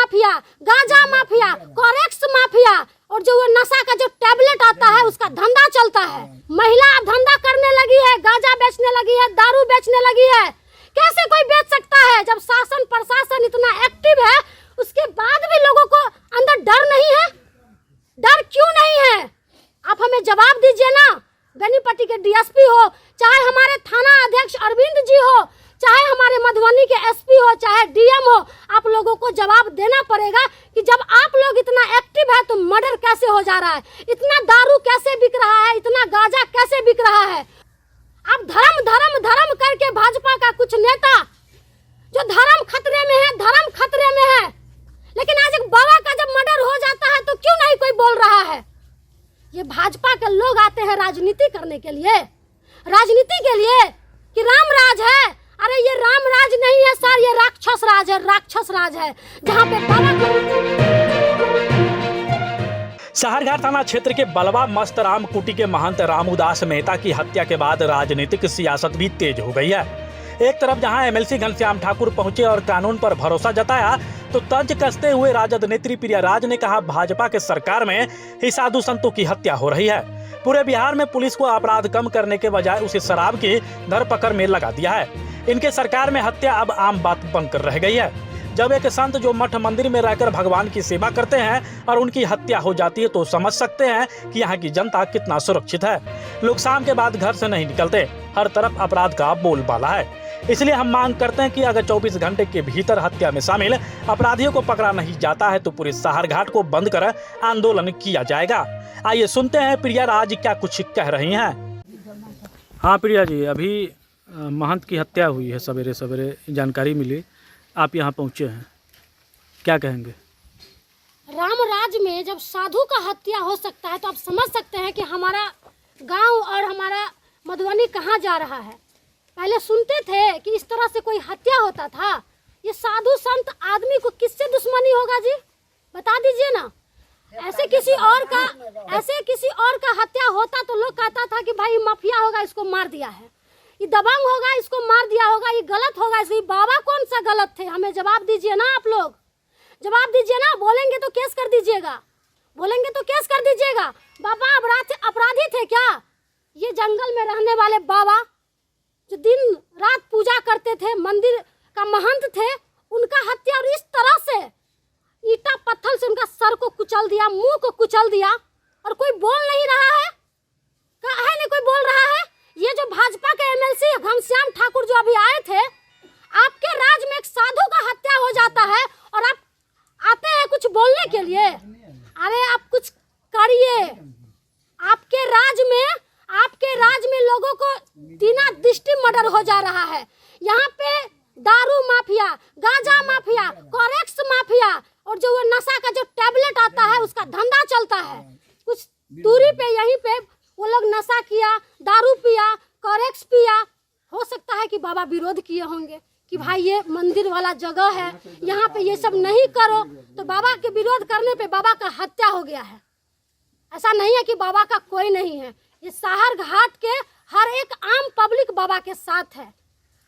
Mafia, गांजा mafia, Corex mafia और जो वो नशा का जो टैबलेट आता है उसका धंधा चलता है। महिला अब धंधा करने लगी है, गांजा बेचने लगी है, दारू बेचने लगी है। कैसे कोई बेच सकता है जब शासन प्रशासन इतना एक्टिव है, उसके बाद भी लोगों को अंदर डर नहीं है? डर क्यों नहीं है? आप हमें जवाब दीजिए ना। बेनीपट्टी के डीएसपी हो, चाहे हमारे थाना अध्यक्ष अरविंद जी हो, चाहे हमारे मधुबनी के एसपी हो, चाहे डीएम हो, आप लोगों को जवाब देना पड़ेगा कि जब आप लोग इतना एक्टिव है तो मर्डर कैसे हो जा रहा है, इतना दारू कैसे बिक रहा है, इतना गांजा कैसे बिक रहा है। आप धर्म धर्म धर्म करके भाजपा का कुछ नेता जो धर्म खतरे में है, धर्म खतरे में है, लेकिन आज एक बाबा का जब मर्डर हो जाता है तो क्यों नहीं कोई बोल रहा है? ये भाजपा के लोग आते हैं राजनीति करने के लिए, राजनीति के लिए कि राम राज है। अरे ये राम राज नहीं है सर, ये राक्षस राज है, राक्षस राज है जहाँ पे साहरघाट थाना क्षेत्र के बलवा मस्त राम कुटी के महंत रामूदास मेहता की हत्या के बाद राजनीतिक सियासत भी तेज हो गई है। एक तरफ जहां एमएलसी घनश्याम ठाकुर पहुंचे और कानून पर भरोसा जताया, तो तंज कसते हुए राजद नेत्री प्रिया राज ने कहा भाजपा के सरकार में ही साधु संतों की हत्या हो रही है। पूरे बिहार में पुलिस को अपराध कम करने के बजाय उसे शराब की धरपकड़ में लगा दिया है। इनके सरकार में हत्या अब आम बात बनकर रह गई है। जब एक संत जो मठ मंदिर में रहकर भगवान की सेवा करते हैं और उनकी हत्या हो जाती है तो समझ सकते हैं कि यहाँ की जनता कितना सुरक्षित है। लोग शाम के बाद घर से नहीं निकलते, हर तरफ अपराध का बोलबाला है। इसलिए हम मांग करते हैं कि अगर 24 घंटे के भीतर हत्या में शामिल अपराधियों को पकड़ा नहीं जाता है तो पूरे साहरघाट को बंद कर आंदोलन किया जाएगा। आइए सुनते हैं प्रिया राज क्या कुछ कह रही हैं। हाँ प्रिया जी, अभी महंत की हत्या हुई है, सवेरे सवेरे जानकारी मिली, आप यहाँ पहुँचे हैं, क्या कहेंगे? राम राज में जब साधु का हत्या हो सकता है तो आप समझ सकते हैं कि हमारा गांव और हमारा मधुबनी कहाँ जा रहा है। पहले सुनते थे कि इस तरह से कोई हत्या होता था। ये साधु संत आदमी को किससे दुश्मनी होगा जी, बता दीजिए ना। ऐसे किसी और का हत्या होता तो लोग कहता था कि भाई माफिया होगा, इसको मार दिया है, ये दबंग होगा, इसको मार दिया होगा, ये गलत होगा। इसलिए बाबा कौन सा गलत थे? हमें जवाब दीजिए ना, आप लोग जवाब दीजिए ना। बोलेंगे तो केस कर दीजिएगा, बोलेंगे तो केस कर दीजिएगा। बाबा अपराधी थे क्या? ये जंगल में रहने वाले बाबा जो दिन रात पूजा करते थे, मंदिर का महंत थे, उनका हत्या और इस तरह से ईटा पत्थर से उनका सर को कुचल दिया, मुंह को कुचल दिया, और कोई बोल नहीं रहा है। कहा नहीं कोई बोल रहा है। ये जो भाजपा के एमएलसी घनश्याम ठाकुर जो अभी आए थे, आपके राज में एक साधु का हत्या हो जाता है और आप आते हैं कुछ बोलने के लिए। अरे आप कुछ करिए। आपके राज में लोगों को बिना दृष्टि मर्डर हो जा रहा है। यहाँ पे दारू माफिया, गांजा माफिया, कोरेक्स माफिया और जो वो नशा का जो टैबलेट आता है उसका धंधा चलता है। कुछ दूरी पे यहीं पे वो लोग नशा किया, दारू पिया, कोरेक्स पिया। हो सकता है कि बाबा विरोध किए होंगे कि भाई ये मंदिर वाला जगह है, यहाँ पे ये सब नहीं करो, तो बाबा के विरोध करने पे बाबा का हत्या हो गया है। ऐसा नहीं है कि बाबा का कोई नहीं है। ये साहरघाट के हर एक आम पब्लिक बाबा के साथ है।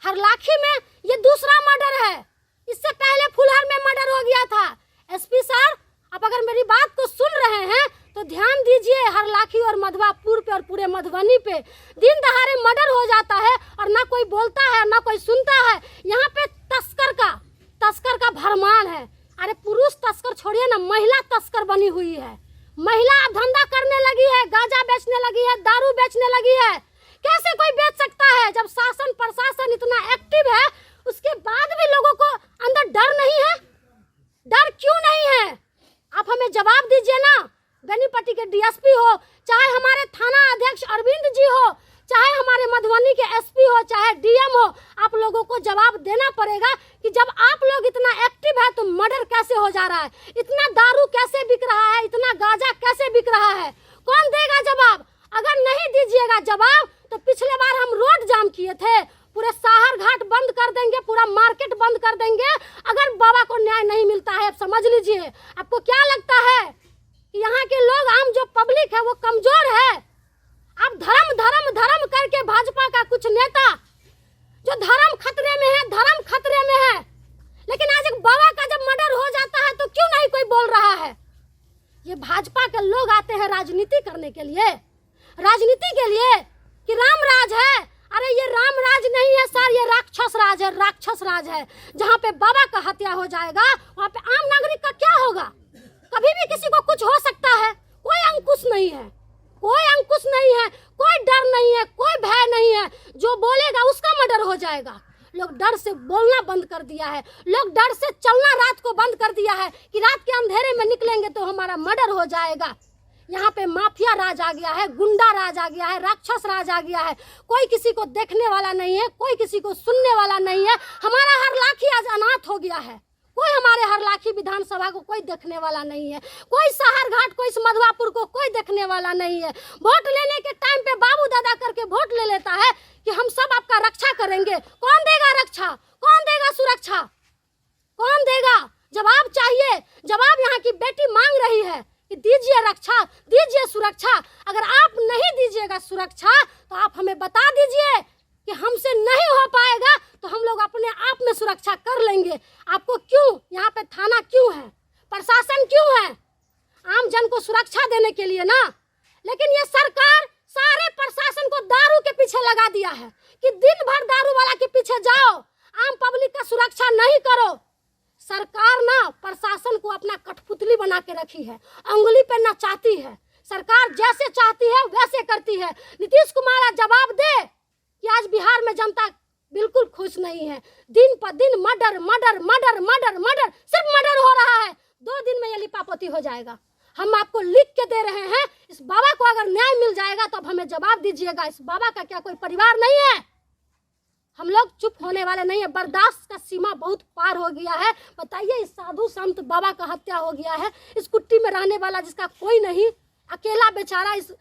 हरलाखी में ये दूसरा मर्डर है, इससे पहले फुलहर में मर्डर हो गया था। एसपी सर, आप अगर मेरी बात को सुन रहे हैं तो ध्यान दीजिए। हरलाखी और मधवापुर पे और पूरे मधुबनी पे दिन दहाड़े मर्डर हो जाता है और ना कोई बोलता है ना कोई सुनता है। यहाँ पे तस्कर का भरमार है। अरे पुरुष तस्कर छोड़िए ना, महिला तस्कर बनी हुई है। महिला अब धंधा करने लगी है, गांजा बेचने लगी है, दारू बेचने लगी है। कैसे कोई बेच सकता है जब शासन प्रशासन इतना एक्टिव है, उसके बाद भी लोगों को अंदर डर नहीं है? डर क्यों नहीं है? आप हमें जवाब दीजिए ना। बेनीपट्टी के डीएसपी हो, चाहे हमारे थाना अध्यक्ष अरविंद जी हो, चाहे हमारे मधुबनी के एसपी हो, चाहे डीएम हो, आप लोगों को जवाब देना पड़ेगा कि जब आप लोग इतना एक्टिव है तो मर्डर कैसे हो जा रहा है, इतना दारू कैसे बिक रहा है, इतना गांजा कैसे बिक रहा है। कौन देगा जवाब? अगर नहीं दीजिएगा जवाब तो पिछले बार हम रोड जाम किए थे, पूरे साहरघाट बंद कर देंगे, पूरा मार्केट बंद कर देंगे अगर बाबा को न्याय नहीं मिलता है। आप समझ लीजिए। आपको क्या लगता है कि यहाँ के लोग, आम जो पब्लिक है वो कमजोर है? आप धर्म धर्म धर्म करके भाजपा का कुछ नेता जो धर्म खतरे में है, धर्म खतरे में है, लेकिन आज एक बाबा का जब मर्डर हो जाता है तो क्यों भाजपा के लोग आते हैं राजनीति करने के लिए, राजनीति के लिए कि राम राज है। अरे ये राम राज नहीं है सर, ये राक्षस राज है, राक्षस राज है। जहाँ पे बाबा का हत्या हो जाएगा वहाँ पे आम नागरिक का क्या होगा? कभी भी किसी को कुछ हो सकता है, कोई अंकुश नहीं है, कोई अंकुश नहीं है, कोई डर नहीं है, कोई भय नहीं है। जो बोलेगा उसका मर्डर हो जाएगा। लोग डर से बोलना बंद कर दिया है, लोग डर से चलना रात को बंद कर दिया है कि रात के अंधेरे में निकलेंगे तो हमारा मर्डर हो जाएगा। यहाँ पे माफिया राज आ गया है, गुंडा राज आ गया है, राक्षस राज आ गया है। कोई किसी को देखने वाला नहीं है, कोई किसी को सुनने वाला नहीं है। हमारा हर लाठी आज अनाथ हो गया है, कोई हमारे हर लाठी विधानसभा को कोई देखने वाला नहीं है, कोई शहर घाट, कोई मधुआपुर को कोई देखने वाला नहीं है। वोट लेने के टाइम पे बाबू दादा करके वोट ले लेता है कि हम सब आपका रक्षा करेंगे। कौन देगा रक्षा? कौन देगा सुरक्षा? कौन देगा? जवाब चाहिए। जवाब यहाँ की बेटी मांग रही है कि दीजिए रक्षा, दीजिए सुरक्षा। अगर आप नहीं दीजिएगा सुरक्षा तो आप हमें बता दीजिए कि हमसे नहीं हो पाएगा तो हम लोग अपने आप में सुरक्षा कर लेंगे। आपको क्यों यहाँ पे थाना क्यों है, प्रशासन क्यों है? आम जन को सुरक्षा देने के लिए ना। लेकिन ये सरकार सारे प्रशासन को दारू के पीछे लगा दिया है कि दिन भर दारू वाला के पीछे जाओ, आम पब्लिक का सुरक्षा नहीं करो। सरकार ना प्रशासन को अपना कठपुतली बना के रखी है, अंगुली पे नचाती है। सरकार जैसे चाहती है वैसे करती है। नीतीश कुमार आज जवाब दे कि आज बिहार में जनता बिल्कुल खुश नहीं है। दिन पर दिन murder murder murder murder murder, सिर्फ मर्डर हो रहा है। 2 दिन में ये लिपापोती हो जाएगा। हम आपको लिख के दे रहे हैं। इस बाबा को अगर न्याय मिल जाएगा तो अब हमें जवाब दीजिएगा। इस बाबा का क्या कोई परिवार नहीं है? हम लोग चुप होने वाले नहीं है। बर्दाश्त का सीमा बहुत पार हो गया है। बताइए, इस साधु संत बाबा का हत्या हो गया है। इस कुट्टी में रहने वाला जिसका कोई नहीं, अकेला बेचारा इस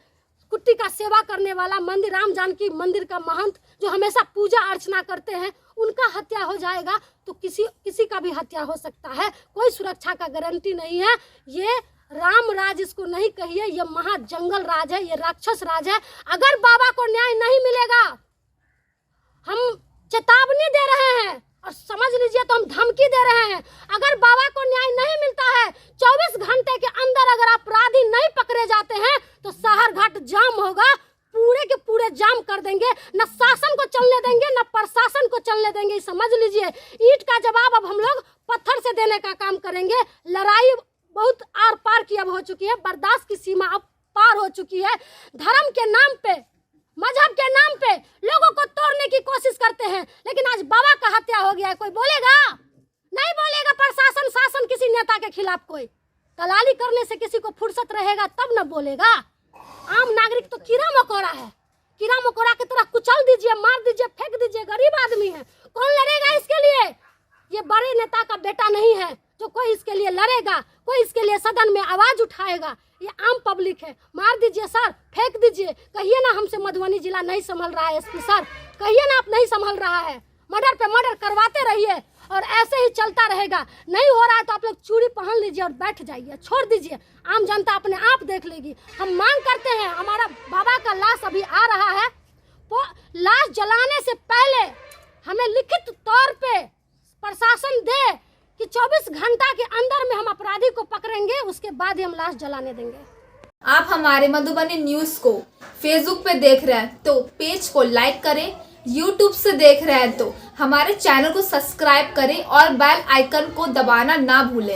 कुट्टी का सेवा करने वाला, मंदिर राम जानकी मंदिर का महंत जो हमेशा पूजा अर्चना करते हैं, उनका हत्या हो जाएगा तो किसी का भी हत्या हो सकता है। कोई सुरक्षा का गारंटी नहीं है। ये राम राज इसको नहीं कहिए, ये महाजंगल राज है, ये राक्षस राज है। अगर बाबा को न्याय नहीं मिलेगा, हम चेतावनी दे रहे हैं और समझ लीजिए तो हम धमकी दे रहे हैं। अगर बाबा को न्याय नहीं मिलता है, 24 घंटे के अंदर अगर अपराधी नहीं पकड़े जाते हैं तो शहर घाट जाम होगा, पूरे के पूरे जाम कर देंगे। न शासन को चलने देंगे, न प्रशासन को चलने देंगे। समझ लीजिए, ईंट का जवाब अब हम लोग पत्थर से देने का काम करेंगे। लड़ाई बहुत आर पार की अब हो चुकी है, बर्दाश्त की सीमा अब पार हो चुकी है। धर्म के नाम पे, मजहब के नाम पे लोगों को तोड़ने की कोशिश करते हैं, लेकिन आज बाबा का हत्या हो गया है। कोई बोलेगा? नहीं बोलेगा। प्रशासन, शासन किसी नेता के खिलाफ कोई दलाली करने से किसी को फुर्सत रहेगा तब न बोलेगा। आम नागरिक तो कीड़ा मकोड़ा है, कीड़ा मकोड़ा की तरह कुचल दीजिए, मार दीजिए, फेंक दीजिए। गरीब आदमी है, कौन लड़ेगा इसके लिए? ये बड़े नेता का बेटा नहीं है जो कोई इसके लिए लड़ेगा, कोई इसके लिए सदन में आवाज उठाएगा। ये आम पब्लिक है। मार दीजिए सर, फेंक दीजिए। कहिए ना हमसे मधुबनी जिला नहीं संभल रहा है। एसपी सर, कहिए ना आप नहीं संभल रहा है। मर्डर पे मर्डर करवाते रहिए और ऐसे ही चलता रहेगा। नहीं हो रहा है तो आप लोग चूड़ी पहन लीजिए और बैठ जाइए, छोड़ दीजिए। आम जनता अपने आप देख लेगी। हम मांग करते हैं, हमारा बाबा का लाश अभी आ रहा है, तो लाश जलाने से पहले हमें लिखित तौर पे प्रशासन दे कि 24 घंटा के अंदर में हम अपराधी को पकड़ेंगे, उसके बाद ही हम लाश जलाने देंगे। आप हमारे मधुबनी न्यूज को फेसबुक पे देख रहे हैं तो पेज को लाइक करें, यूट्यूब से देख रहे हैं तो हमारे चैनल को सब्सक्राइब करें और बेल आइकन को दबाना ना भूलें।